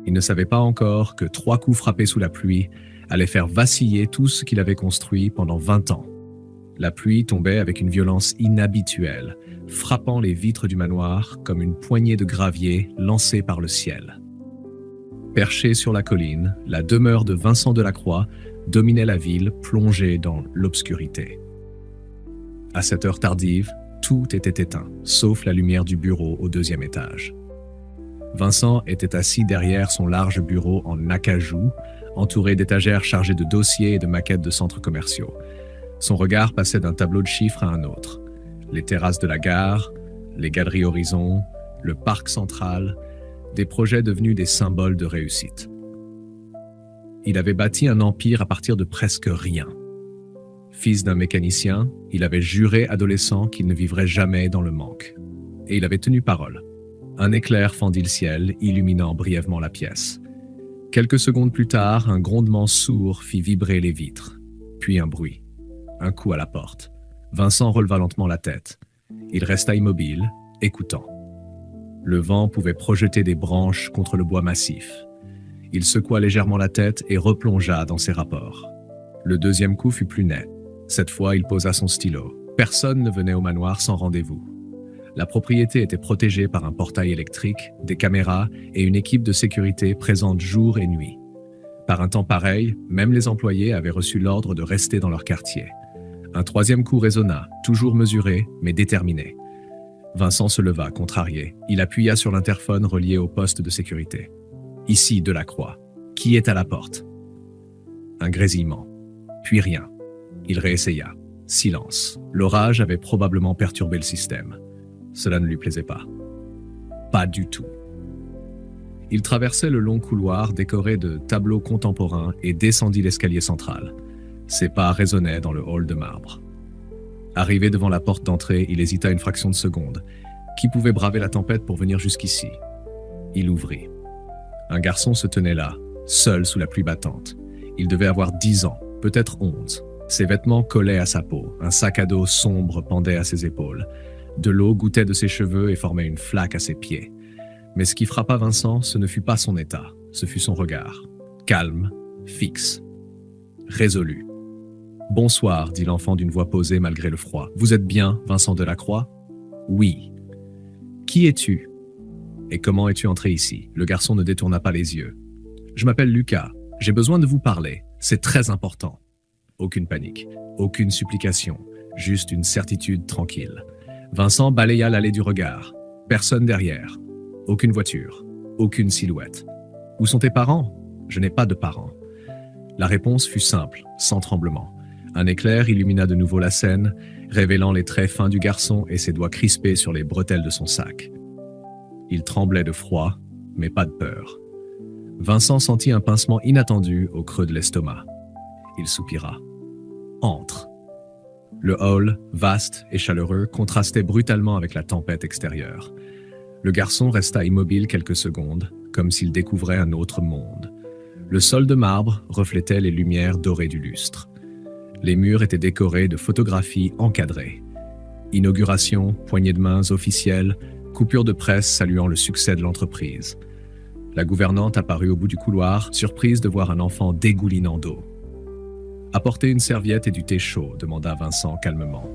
Il ne savait pas encore que 3 coups frappés sous la pluie allaient faire vaciller tout ce qu'il avait construit pendant 20 ans. La pluie tombait avec une violence inhabituelle, frappant les vitres du manoir comme une poignée de gravier lancée par le ciel. Perchée sur la colline, la demeure de Vincent Delacroix dominait la ville plongée dans l'obscurité. À cette heure tardive, tout était éteint, sauf la lumière du bureau au 2e étage. Vincent était assis derrière son large bureau en acajou, entouré d'étagères chargées de dossiers et de maquettes de centres commerciaux. Son regard passait d'un tableau de chiffres à un autre. Les terrasses de la gare, les galeries Horizon, le parc central, des projets devenus des symboles de réussite. Il avait bâti un empire à partir de presque rien. Fils d'un mécanicien, il avait juré adolescent qu'il ne vivrait jamais dans le manque. Et il avait tenu parole. Un éclair fendit le ciel, illuminant brièvement la pièce. Quelques secondes plus tard, un grondement sourd fit vibrer les vitres. Puis un bruit. Un coup à la porte. Vincent releva lentement la tête. Il resta immobile, écoutant. Le vent pouvait projeter des branches contre le bois massif. Il secoua légèrement la tête et replongea dans ses rapports. Le 2e coup fut plus net. Cette fois, il posa son stylo. Personne ne venait au manoir sans rendez-vous. La propriété était protégée par un portail électrique, des caméras et une équipe de sécurité présente jour et nuit. Par un temps pareil, même les employés avaient reçu l'ordre de rester dans leur quartier. Un 3e coup résonna, toujours mesuré, mais déterminé. Vincent se leva, contrarié. Il appuya sur l'interphone relié au poste de sécurité. Ici, Delacroix. Qui est à la porte? Un grésillement. Puis rien. Il réessaya. Silence. L'orage avait probablement perturbé le système. Cela ne lui plaisait pas. Pas du tout. Il traversait le long couloir décoré de tableaux contemporains et descendit l'escalier central. Ses pas résonnaient dans le hall de marbre. Arrivé devant la porte d'entrée, il hésita une fraction de seconde. Qui pouvait braver la tempête pour venir jusqu'ici? Il ouvrit. Un garçon se tenait là, seul sous la pluie battante. Il devait avoir 10 ans, peut-être 11. Ses vêtements collaient à sa peau, un sac à dos sombre pendait à ses épaules. De l'eau gouttait de ses cheveux et formait une flaque à ses pieds. Mais ce qui frappa Vincent, ce ne fut pas son état, ce fut son regard. Calme, fixe, résolu. « Bonsoir », dit l'enfant d'une voix posée malgré le froid. « Vous êtes bien, Vincent Delacroix ?»« Oui. »« Qui es-tu ? Et comment es-tu entré ici ?» Le garçon ne détourna pas les yeux. « Je m'appelle Lucas. J'ai besoin de vous parler. C'est très important. » Aucune panique, aucune supplication, juste une certitude tranquille. Vincent balaya l'allée du regard. Personne derrière. Aucune voiture. Aucune silhouette. « Où sont tes parents ? » ?»« Je n'ai pas de parents. » La réponse fut simple, sans tremblement. Un éclair illumina de nouveau la scène, révélant les traits fins du garçon et ses doigts crispés sur les bretelles de son sac. Il tremblait de froid, mais pas de peur. Vincent sentit un pincement inattendu au creux de l'estomac. Il soupira. « Entre !» Le hall, vaste et chaleureux, contrastait brutalement avec la tempête extérieure. Le garçon resta immobile quelques secondes, comme s'il découvrait un autre monde. Le sol de marbre reflétait les lumières dorées du lustre. Les murs étaient décorés de photographies encadrées. Inauguration, poignées de mains officielles, coupure de presse saluant le succès de l'entreprise. La gouvernante apparut au bout du couloir, surprise de voir un enfant dégoulinant d'eau. « Apportez une serviette et du thé chaud », demanda Vincent calmement.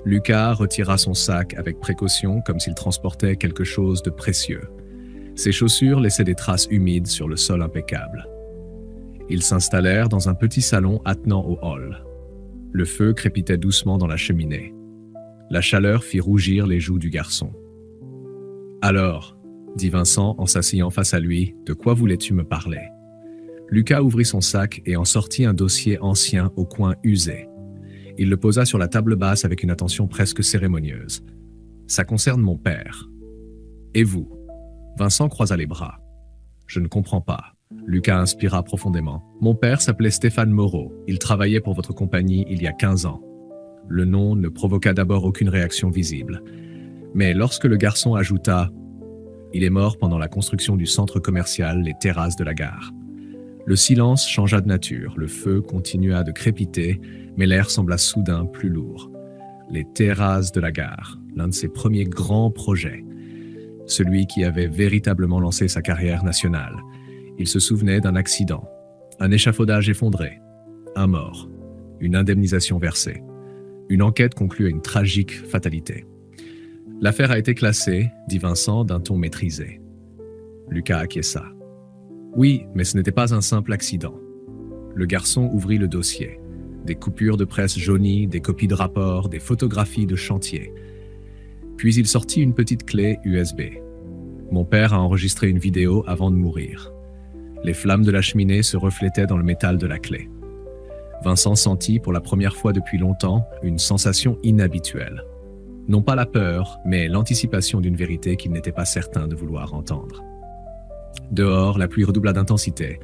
Lucas retira son sac avec précaution comme s'il transportait quelque chose de précieux. Ses chaussures laissaient des traces humides sur le sol impeccable. Ils s'installèrent dans un petit salon attenant au hall. Le feu crépitait doucement dans la cheminée. La chaleur fit rougir les joues du garçon. « Alors, » dit Vincent en s'asseyant face à lui, « de quoi voulais-tu me parler ?» Lucas ouvrit son sac et en sortit un dossier ancien au coin usé. Il le posa sur la table basse avec une attention presque cérémonieuse. « Ça concerne mon père. »« Et vous ?» Vincent croisa les bras. « Je ne comprends pas. » Lucas inspira profondément. « Mon père s'appelait Stéphane Moreau. Il travaillait pour votre compagnie il y a 15 ans. » Le nom ne provoqua d'abord aucune réaction visible. Mais lorsque le garçon ajouta « Il est mort pendant la construction du centre commercial Les Terrasses de la Gare », le silence changea de nature, le feu continua de crépiter, mais l'air sembla soudain plus lourd. Les Terrasses de la Gare, l'un de ses premiers grands projets. celui qui avait véritablement lancé sa carrière nationale. Il se souvenait d'un accident, un échafaudage effondré, un mort, une indemnisation versée. Une enquête conclut à une tragique fatalité. L'affaire a été classée, dit Vincent d'un ton maîtrisé. Lucas acquiesça. Oui, mais ce n'était pas un simple accident. Le garçon ouvrit le dossier. Des coupures de presse jaunies, des copies de rapports, des photographies de chantier. Puis il sortit une petite clé USB. Mon père a enregistré une vidéo avant de mourir. Les flammes de la cheminée se reflétaient dans le métal de la clé. Vincent sentit pour la première fois depuis longtemps une sensation inhabituelle. Non pas la peur, mais l'anticipation d'une vérité qu'il n'était pas certain de vouloir entendre. Dehors, la pluie redoubla d'intensité,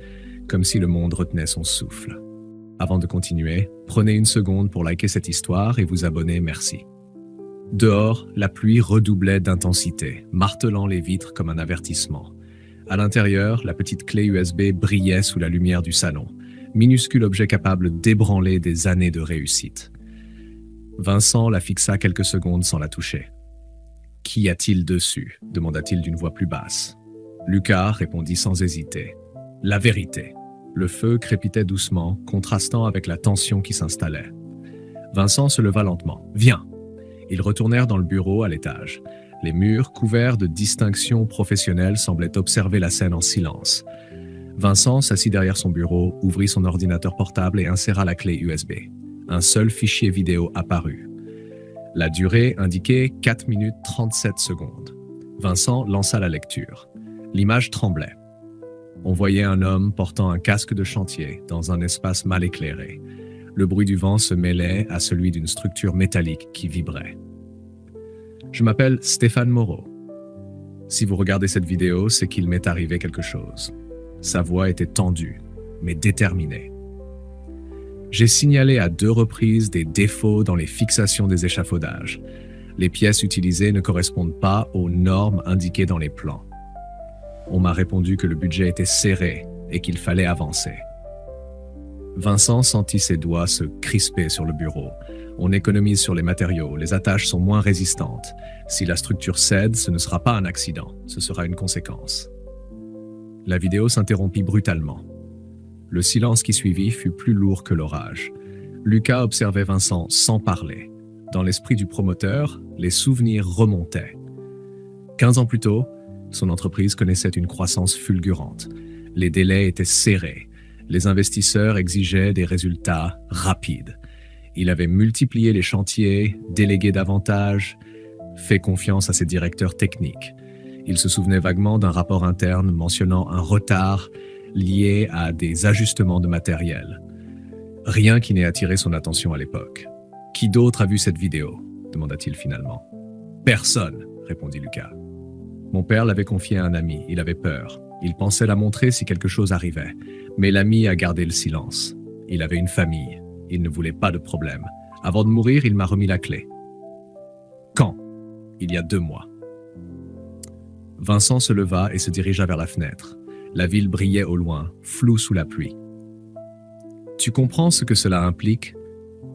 comme si le monde retenait son souffle. Avant de continuer, prenez une seconde pour liker cette histoire et vous abonner, merci. Dehors, la pluie redoublait d'intensité, martelant les vitres comme un avertissement. À l'intérieur, la petite clé USB brillait sous la lumière du salon, minuscule objet capable d'ébranler des années de réussite. Vincent la fixa quelques secondes sans la toucher. « Qu'y a-t-il dessus » demanda-t-il d'une voix plus basse. Lucas répondit sans hésiter. « La vérité ». Le feu crépitait doucement, contrastant avec la tension qui s'installait. Vincent se leva lentement. « Viens !» Ils retournèrent dans le bureau à l'étage. Les murs, couverts de distinctions professionnelles, semblaient observer la scène en silence. Vincent s'assit derrière son bureau, ouvrit son ordinateur portable et inséra la clé USB. Un seul fichier vidéo apparut. La durée indiquait 4 minutes 37 secondes. Vincent lança la lecture. L'image tremblait. On voyait un homme portant un casque de chantier dans un espace mal éclairé. Le bruit du vent se mêlait à celui d'une structure métallique qui vibrait. « Je m'appelle Stéphane Moreau. Si vous regardez cette vidéo, c'est qu'il m'est arrivé quelque chose. » Sa voix était tendue, mais déterminée. J'ai signalé à 2 reprises des défauts dans les fixations des échafaudages. Les pièces utilisées ne correspondent pas aux normes indiquées dans les plans. On m'a répondu que le budget était serré et qu'il fallait avancer. Vincent sentit ses doigts se crisper sur le bureau. On économise sur les matériaux, les attaches sont moins résistantes. Si la structure cède, ce ne sera pas un accident, ce sera une conséquence. La vidéo s'interrompit brutalement. Le silence qui suivit fut plus lourd que l'orage. Lucas observait Vincent sans parler. Dans l'esprit du promoteur, les souvenirs remontaient. 15 ans plus tôt, son entreprise connaissait une croissance fulgurante. Les délais étaient serrés. Les investisseurs exigeaient des résultats rapides. Il avait multiplié les chantiers, délégué davantage, fait confiance à ses directeurs techniques. Il se souvenait vaguement d'un rapport interne mentionnant un retard lié à des ajustements de matériel. Rien qui n'ait attiré son attention à l'époque. « Qui d'autre a vu cette vidéo ?» demanda-t-il finalement. « Personne », répondit Lucas. Mon père l'avait confiée à un ami, il avait peur. Il pensait la montrer si quelque chose arrivait. Mais l'ami a gardé le silence. Il avait une famille, il ne voulait pas de problème. Avant de mourir, il m'a remis la clé. Quand ? Il y a 2 mois. Vincent se leva et se dirigea vers la fenêtre. La ville brillait au loin, floue sous la pluie. « Tu comprends ce que cela implique ?»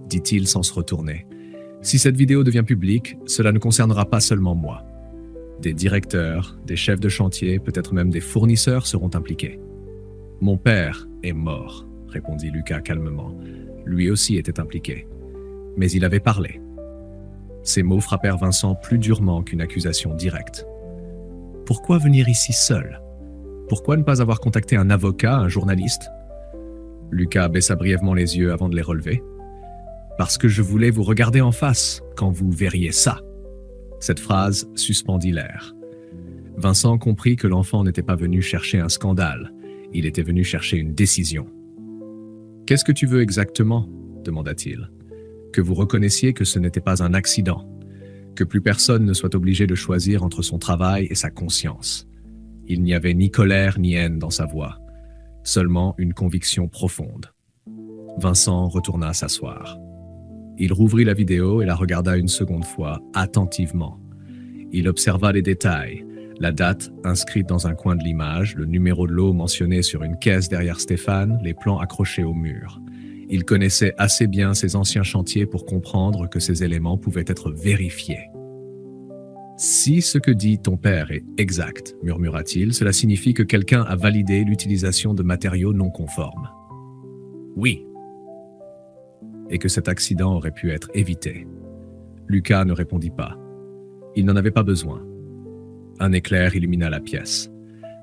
dit-il sans se retourner. « Si cette vidéo devient publique, cela ne concernera pas seulement moi. Des directeurs, des chefs de chantier, peut-être même des fournisseurs seront impliqués. »« Mon père est mort, » répondit Lucas calmement. Lui aussi était impliqué. Mais il avait parlé. Ces mots frappèrent Vincent plus durement qu'une accusation directe. « Pourquoi venir ici seul ? Pourquoi ne pas avoir contacté un avocat, un journaliste ?» Lucas baissa brièvement les yeux avant de les relever. « Parce que je voulais vous regarder en face quand vous verriez ça. » Cette phrase suspendit l'air. Vincent comprit que l'enfant n'était pas venu chercher un scandale. Il était venu chercher une décision. « Qu'est-ce que tu veux exactement ?» demanda-t-il. « Que vous reconnaissiez que ce n'était pas un accident. Que plus personne ne soit obligé de choisir entre son travail et sa conscience. » Il n'y avait ni colère ni haine dans sa voix, seulement une conviction profonde. Vincent retourna s'asseoir. Il rouvrit la vidéo et la regarda une seconde fois, attentivement. Il observa les détails, la date inscrite dans un coin de l'image, le numéro de lot mentionné sur une caisse derrière Stéphane, les plans accrochés au mur. Il connaissait assez bien ses anciens chantiers pour comprendre que ces éléments pouvaient être vérifiés. Si ce que dit ton père est exact, murmura-t-il, cela signifie que quelqu'un a validé l'utilisation de matériaux non conformes. Oui. Et que cet accident aurait pu être évité. Lucas ne répondit pas. Il n'en avait pas besoin. Un éclair illumina la pièce.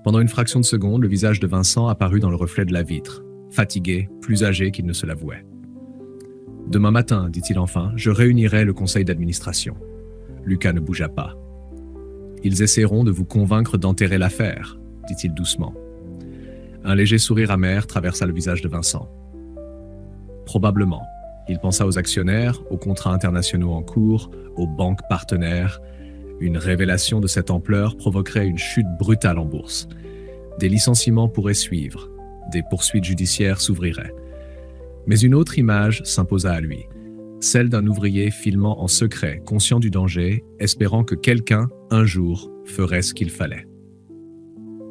Pendant une fraction de seconde, le visage de Vincent apparut dans le reflet de la vitre, fatigué, plus âgé qu'il ne se l'avouait. « Demain matin, dit-il enfin, je réunirai le conseil d'administration. » Lucas ne bougea pas. « Ils essaieront de vous convaincre d'enterrer l'affaire, » dit-il doucement. Un léger sourire amer traversa le visage de Vincent. Probablement. Il pensa aux actionnaires, aux contrats internationaux en cours, aux banques partenaires. Une révélation de cette ampleur provoquerait une chute brutale en bourse. Des licenciements pourraient suivre, des poursuites judiciaires s'ouvriraient. Mais une autre image s'imposa à lui, celle d'un ouvrier filmant en secret, conscient du danger, espérant que quelqu'un, un jour, ferait ce qu'il fallait.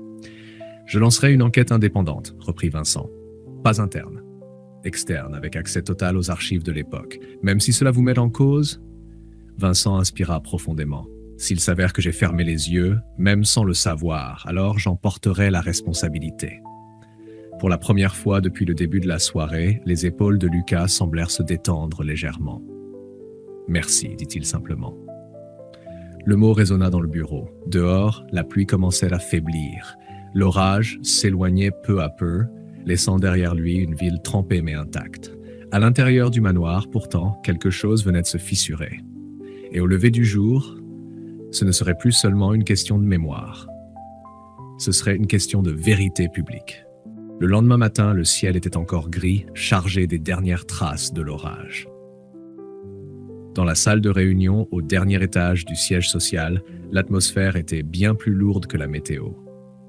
« Je lancerai une enquête indépendante, reprit Vincent. Pas interne. Externe, avec accès total aux archives de l'époque. Même si cela vous met en cause ?» Vincent inspira profondément. « S'il s'avère que j'ai fermé les yeux, même sans le savoir, alors j'en porterai la responsabilité. » Pour la première fois depuis le début de la soirée, les épaules de Lucas semblèrent se détendre légèrement. « Merci, dit-il simplement. » Le mot résonna dans le bureau. Dehors, la pluie commençait à faiblir. L'orage s'éloignait peu à peu, laissant derrière lui une ville trempée mais intacte. À l'intérieur du manoir, pourtant, quelque chose venait de se fissurer. Et au lever du jour, ce ne serait plus seulement une question de mémoire. Ce serait une question de vérité publique. Le lendemain matin, le ciel était encore gris, chargé des dernières traces de l'orage. Dans la salle de réunion, au dernier étage du siège social, l'atmosphère était bien plus lourde que la météo.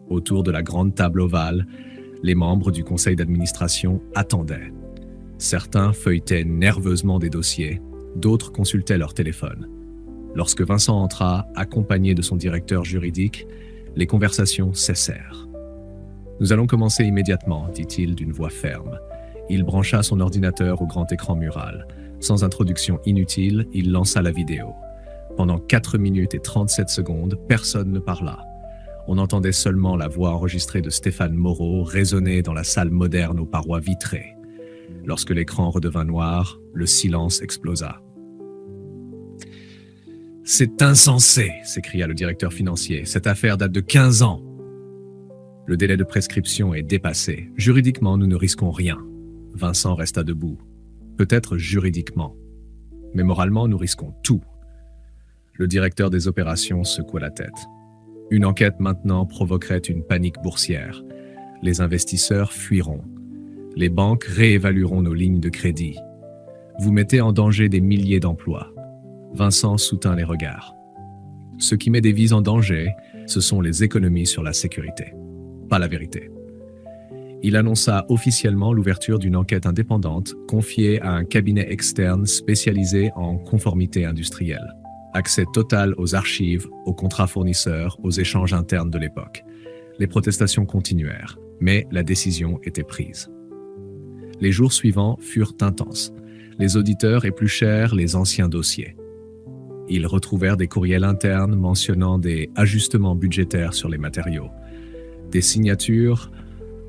Autour de la grande table ovale, les membres du conseil d'administration attendaient. Certains feuilletaient nerveusement des dossiers, d'autres consultaient leur téléphone. Lorsque Vincent entra, accompagné de son directeur juridique, les conversations cessèrent. « Nous allons commencer immédiatement, dit-il d'une voix ferme. Il brancha son ordinateur au grand écran mural. Sans introduction inutile, il lança la vidéo. Pendant 4 minutes et 37 secondes, personne ne parla. On entendait seulement la voix enregistrée de Stéphane Moreau résonner dans la salle moderne aux parois vitrées. Lorsque l'écran redevint noir, le silence explosa. « C'est insensé !» s'écria le directeur financier. « Cette affaire date de 15 ans. » Le délai de prescription est dépassé. Juridiquement, nous ne risquons rien. Vincent resta debout. Peut-être juridiquement. Mais moralement, nous risquons tout. Le directeur des opérations secoua la tête. Une enquête maintenant provoquerait une panique boursière. Les investisseurs fuiront. Les banques réévalueront nos lignes de crédit. Vous mettez en danger des milliers d'emplois. Vincent soutint les regards. Ce qui met des vies en danger, ce sont les économies sur la sécurité. Pas la vérité. Il annonça officiellement l'ouverture d'une enquête indépendante confiée à un cabinet externe spécialisé en conformité industrielle. Accès total aux archives, aux contrats fournisseurs, aux échanges internes de l'époque. Les protestations continuèrent, mais la décision était prise. Les jours suivants furent intenses. Les auditeurs épluchèrent les anciens dossiers. Ils retrouvèrent des courriels internes mentionnant des ajustements budgétaires sur les matériaux, des signatures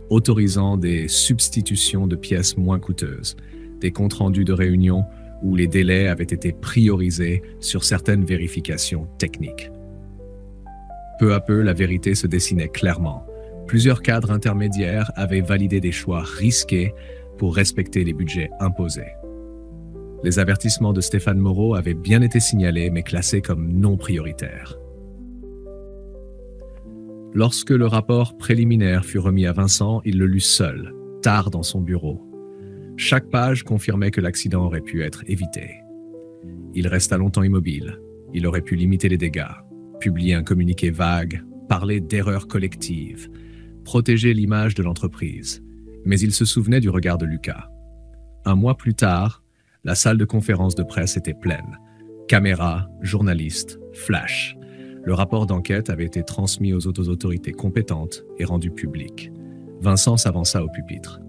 autorisant des substitutions de pièces moins coûteuses, des comptes rendus de réunions où les délais avaient été priorisés sur certaines vérifications techniques. Peu à peu, la vérité se dessinait clairement. Plusieurs cadres intermédiaires avaient validé des choix risqués pour respecter les budgets imposés. Les avertissements de Stéphane Moreau avaient bien été signalés mais classés comme non prioritaires. Lorsque le rapport préliminaire fut remis à Vincent, il le lut seul, tard dans son bureau. Chaque page confirmait que l'accident aurait pu être évité. Il resta longtemps immobile. Il aurait pu limiter les dégâts, publier un communiqué vague, parler d'erreurs collectives, protéger l'image de l'entreprise. Mais il se souvenait du regard de Lucas. Un mois plus tard, la salle de conférence de presse était pleine. Caméras, journalistes, flash. Le rapport d'enquête avait été transmis aux autorités compétentes et rendu public. Vincent s'avança au pupitre.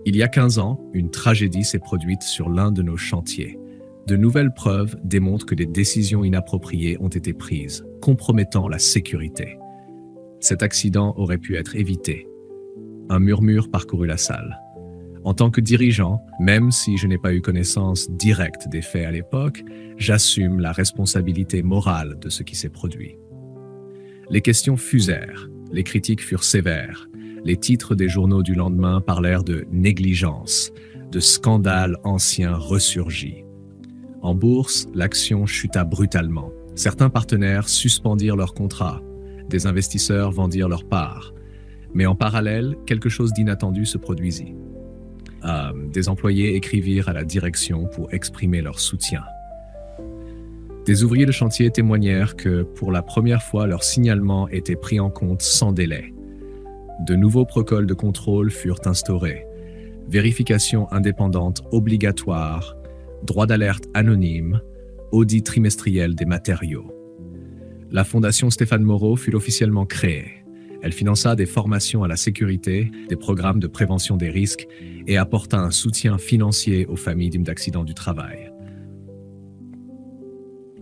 Il y a 15 ans, une tragédie s'est produite sur l'un de nos chantiers. De nouvelles preuves démontrent que des décisions inappropriées ont été prises, compromettant la sécurité. Cet accident aurait pu être évité. Un murmure parcourut la salle. En tant que dirigeant, même si je n'ai pas eu connaissance directe des faits à l'époque, j'assume la responsabilité morale de ce qui s'est produit. Les questions fusèrent, les critiques furent sévères, les titres des journaux du lendemain parlèrent de négligence, de scandales anciens ressurgis. En bourse, l'action chuta brutalement. Certains partenaires suspendirent leurs contrats, des investisseurs vendirent leurs parts. Mais en parallèle, quelque chose d'inattendu se produisit. Des employés écrivirent à la direction pour exprimer leur soutien. Des ouvriers de chantier témoignèrent que, pour la première fois, leur signalement était pris en compte sans délai. De nouveaux protocoles de contrôle furent instaurés. Vérification indépendante obligatoire, droit d'alerte anonyme, audit trimestriel des matériaux. La Fondation Stéphane Moreau fut officiellement créée. Elle finança des formations à la sécurité, des programmes de prévention des risques et apporta un soutien financier aux familles d'accidents du travail.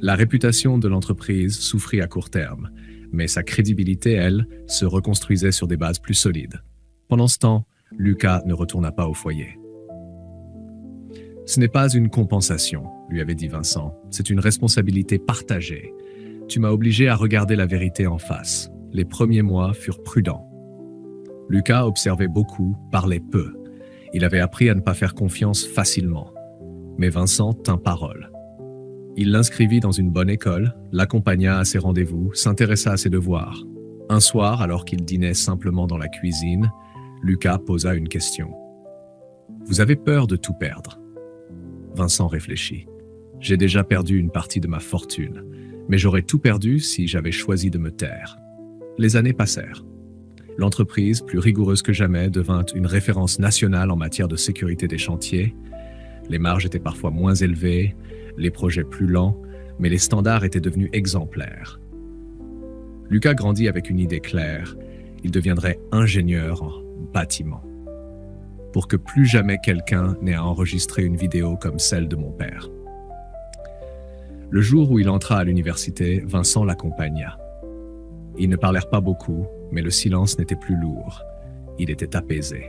La réputation de l'entreprise souffrit à court terme, mais sa crédibilité, elle, se reconstruisait sur des bases plus solides. Pendant ce temps, Lucas ne retourna pas au foyer. « Ce n'est pas une compensation », lui avait dit Vincent, « c'est une responsabilité partagée. Tu m'as obligé à regarder la vérité en face. Les premiers mois furent prudents. » Lucas observait beaucoup, parlait peu. Il avait appris à ne pas faire confiance facilement. Mais Vincent tint parole. Il l'inscrivit dans une bonne école, l'accompagna à ses rendez-vous, s'intéressa à ses devoirs. Un soir, alors qu'il dînait simplement dans la cuisine, Lucas posa une question. « Vous avez peur de tout perdre ?» Vincent réfléchit. « J'ai déjà perdu une partie de ma fortune, mais j'aurais tout perdu si j'avais choisi de me taire. » Les années passèrent. L'entreprise, plus rigoureuse que jamais, devint une référence nationale en matière de sécurité des chantiers. Les marges étaient parfois moins élevées, les projets plus lents, mais les standards étaient devenus exemplaires. Lucas grandit avec une idée claire. Il deviendrait ingénieur en bâtiment. Pour que plus jamais quelqu'un n'ait à enregistrer une vidéo comme celle de mon père. Le jour où il entra à l'université, Vincent l'accompagna. Ils ne parlèrent pas beaucoup, mais le silence n'était plus lourd. Il était apaisé.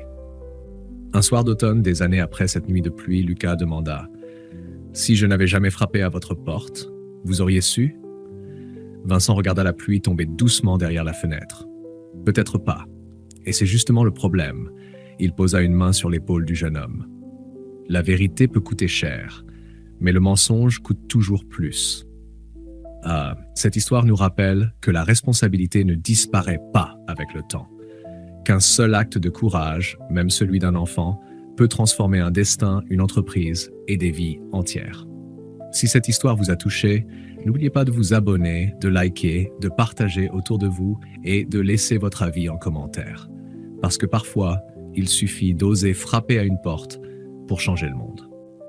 Un soir d'automne, des années après cette nuit de pluie, Lucas demanda « Si je n'avais jamais frappé à votre porte, vous auriez su ?» Vincent regarda la pluie tomber doucement derrière la fenêtre. « Peut-être pas. Et c'est justement le problème. » Il posa une main sur l'épaule du jeune homme. « La vérité peut coûter cher, mais le mensonge coûte toujours plus. » Cette histoire nous rappelle que la responsabilité ne disparaît pas avec le temps. Qu'un seul acte de courage, même celui d'un enfant, peut transformer un destin, une entreprise et des vies entières. Si cette histoire vous a touché, n'oubliez pas de vous abonner, de liker, de partager autour de vous et de laisser votre avis en commentaire. Parce que parfois, il suffit d'oser frapper à une porte pour changer le monde.